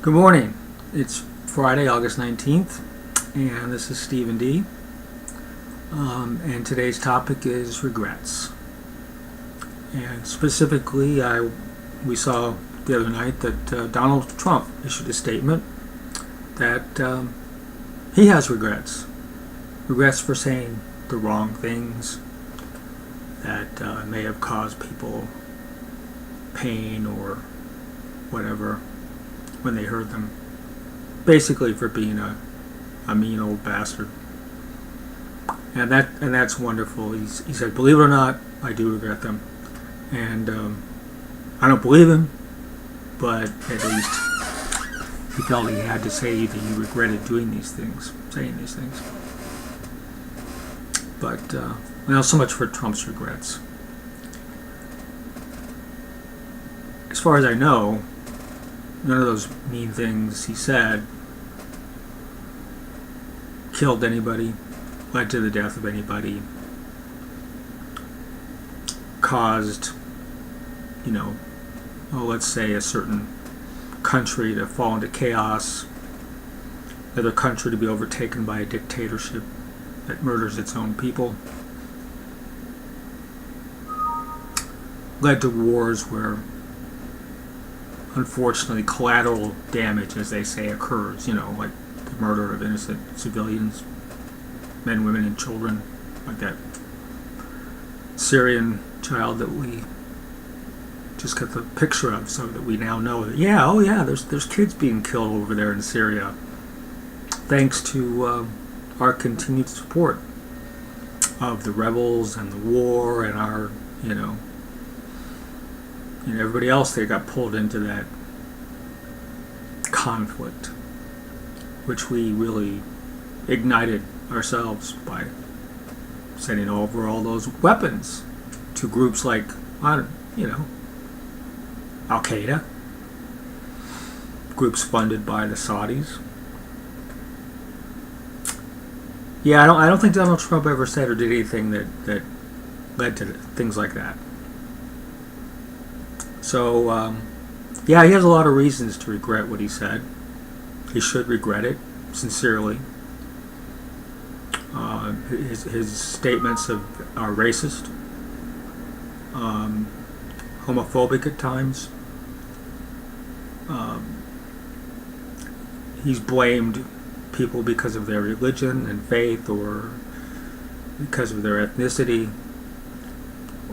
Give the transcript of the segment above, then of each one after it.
Good morning. It's Friday, August 19th, and this is Stephen D. And today's topic is regrets. And specifically, we saw the other night that Donald Trump issued a statement that he has regrets. Regrets for saying the wrong things that may have caused people pain or whatever when they heard them. Basically for being a mean old bastard. And that's wonderful. He said, believe it or not, I do regret them. And I don't believe him, but at least he felt he had to say that he regretted doing these things, saying these things. But, well, so much for Trump's regrets. As far as I know, none of those mean things he said killed anybody, led to the death of anybody, caused, let's say a certain country to fall into chaos, another country to be overtaken by a dictatorship that murders its own people, led to wars where unfortunately collateral damage, as they say, occurs, like the murder of innocent civilians, men, women, and children, like that Syrian child that we just got the picture of, so that we now know that there's kids being killed over there in Syria, thanks to our continued support of the rebels and the war and our, and everybody else that got pulled into that conflict, which we really ignited ourselves by sending over all those weapons to groups like, Al-Qaeda, groups funded by the Saudis. Yeah, I don't think Donald Trump ever said or did anything that led to things like that. So, he has a lot of reasons to regret what he said. He should regret it, sincerely. His statements are racist, homophobic at times. He's blamed people because of their religion and faith, or because of their ethnicity,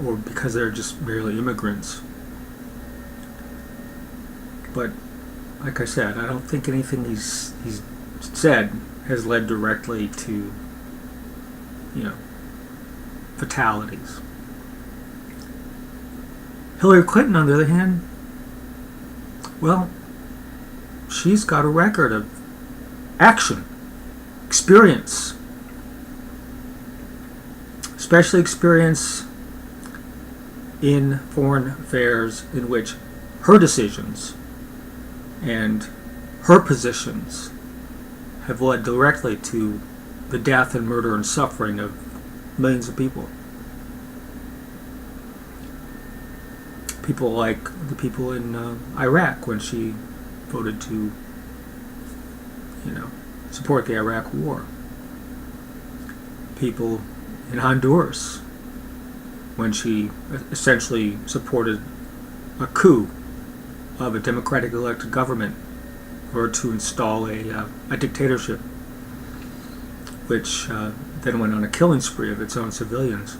or because they're just merely immigrants. But, like I said, I don't think anything he's said has led directly to, fatalities. Hillary Clinton, on the other hand, well, she's got a record of action, experience, especially experience in foreign affairs in which her decisions and her positions have led directly to the death and murder and suffering of millions of people. People like the people in Iraq, when she voted to, support the Iraq War. People in Honduras, when she essentially supported a coup of a democratic elected government, or to install a dictatorship, which then went on a killing spree of its own civilians,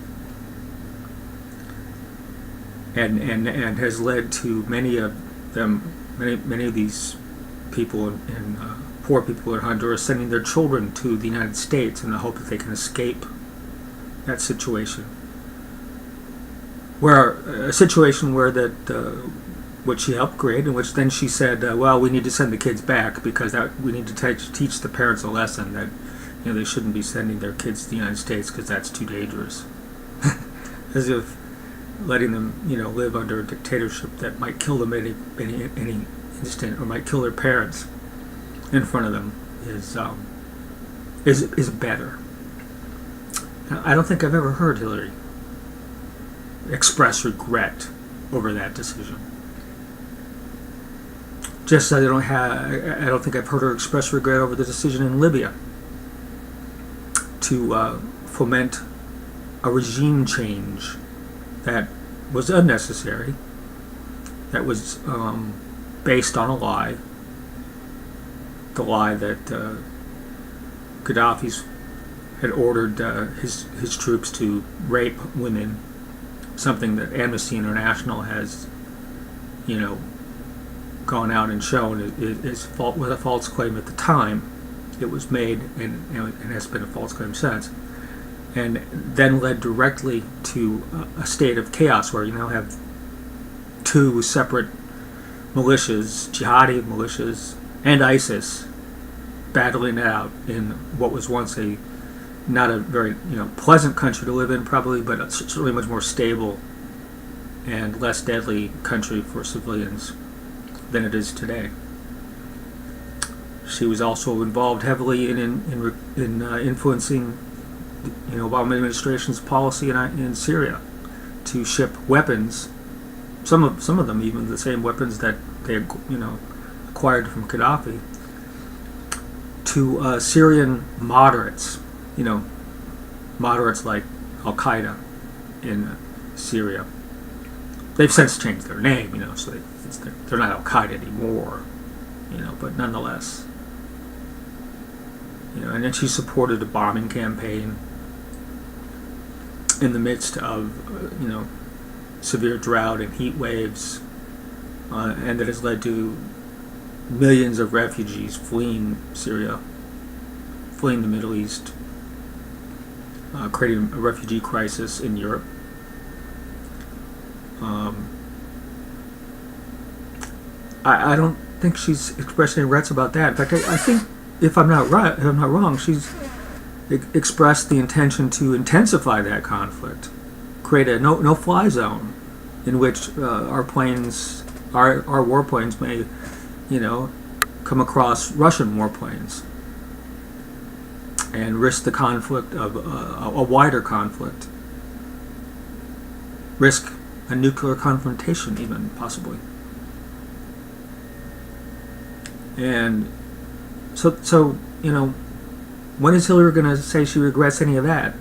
and has led to many of these people and poor people in Honduras sending their children to the United States in the hope that they can escape that situation. A situation where which she helped create, in which then she said, we need to send the kids back because we need to teach the parents a lesson that they shouldn't be sending their kids to the United States because that's too dangerous. As if letting them live under a dictatorship that might kill them at any instant, or might kill their parents in front of them is better. Now, I don't think I've ever heard Hillary express regret over that decision. Just as I don't think I've heard her express regret over the decision in Libya to foment a regime change that was unnecessary, that was based on a lie, the lie that Gaddafi had ordered his troops to rape women, something that Amnesty International has, gone out and shown is was a false claim at the time it was made, and has been a false claim since, and then led directly to a state of chaos where you now have two separate militias, jihadi militias, and ISIS battling it out in what was once not a very pleasant country to live in, probably, but certainly much more stable and less deadly country for civilians than it is today. She was also involved heavily in influencing the Obama administration's policy in Syria to ship weapons, some of them even the same weapons that they acquired from Gaddafi, to Syrian moderates, moderates like Al Qaeda in Syria. They've since changed their name, so they're not Al Qaeda anymore, but nonetheless, and then she supported a bombing campaign in the midst of, severe drought and heat waves, and that has led to millions of refugees fleeing Syria, fleeing the Middle East, creating a refugee crisis in Europe. I don't think she's expressed any regrets about that. In fact, I think, if I'm not wrong, she's expressed the intention to intensify that conflict, create a no-fly zone in which our planes, our warplanes may, come across Russian warplanes and risk the conflict of a wider conflict, risk a nuclear confrontation even, possibly. And so when is Hillary going to say she regrets any of that?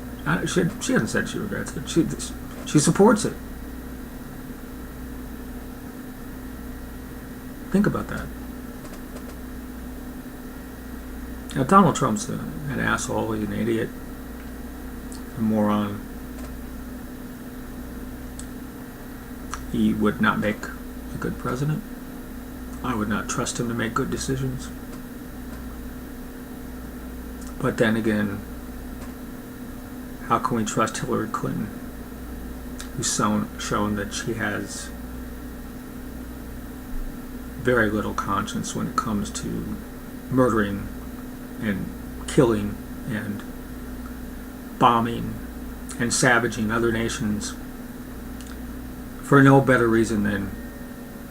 She hasn't said she regrets it. She supports it. Think about that. Now, Donald Trump's an asshole, he's an idiot, a moron. He would not make a good president. I would not trust him to make good decisions. But then again, how can we trust Hillary Clinton, who's shown that she has very little conscience when it comes to murdering and killing and bombing and savaging other nations for no better reason than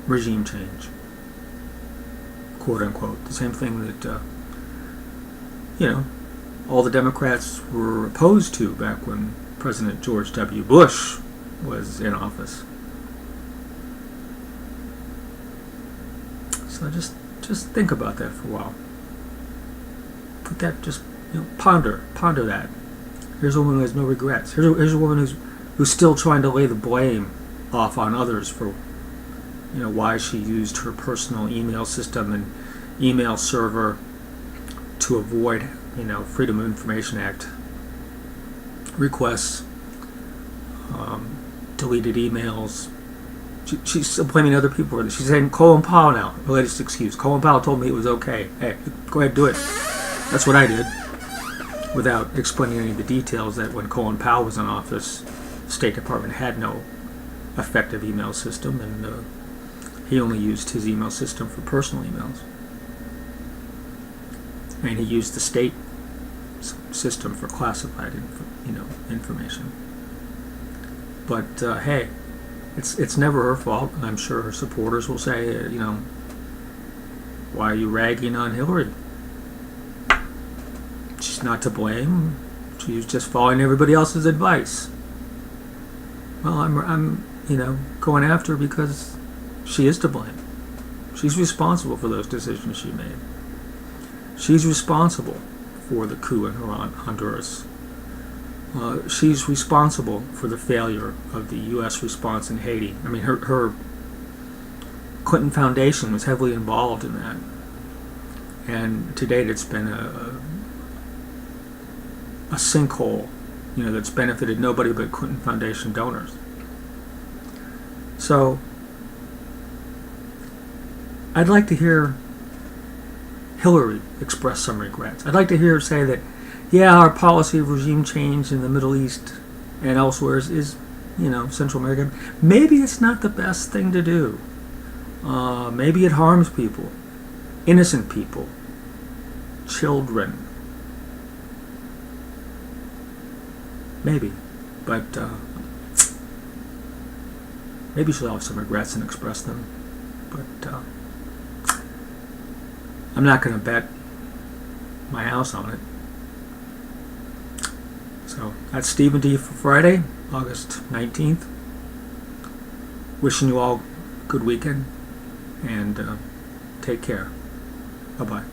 regime change, quote unquote. The same thing that all the Democrats were opposed to back when President George W. Bush was in office. So just think about that for a while. Put that, ponder that. Here's a woman who has no regrets. Here's a woman who's still trying to lay the blame off on others for why she used her personal email system and email server to avoid Freedom of Information Act requests, deleted emails. She's blaming other people for this. She's saying Colin Powell now, the latest excuse. Colin Powell told me it was okay. Hey, go ahead, do it. That's what I did, without explaining any of the details that when Colin Powell was in office, the State Department had no effective email system, and he only used his email system for personal emails. And he used the state system for classified information. But hey, it's never her fault. I'm sure her supporters will say, why are you ragging on Hillary? She's not to blame. She's just following everybody else's advice. Well, I'm going after her because she is to blame. She's responsible for those decisions she made. She's responsible for the coup in Honduras. She's responsible for the failure of the U.S. response in Haiti. I mean, her Clinton Foundation was heavily involved in that. And to date, it's been a sinkhole, that's benefited nobody but Clinton Foundation donors. So, I'd like to hear Hillary express some regrets. I'd like to hear her say that, yeah, our policy of regime change in the Middle East and elsewhere is Central America, maybe it's not the best thing to do. Maybe it harms people, innocent people, children. Maybe. But maybe she'll have some regrets and express them. But I'm not going to bet my house on it. So that's Stephen D for Friday, August 19th. Wishing you all a good weekend and take care. Bye-bye.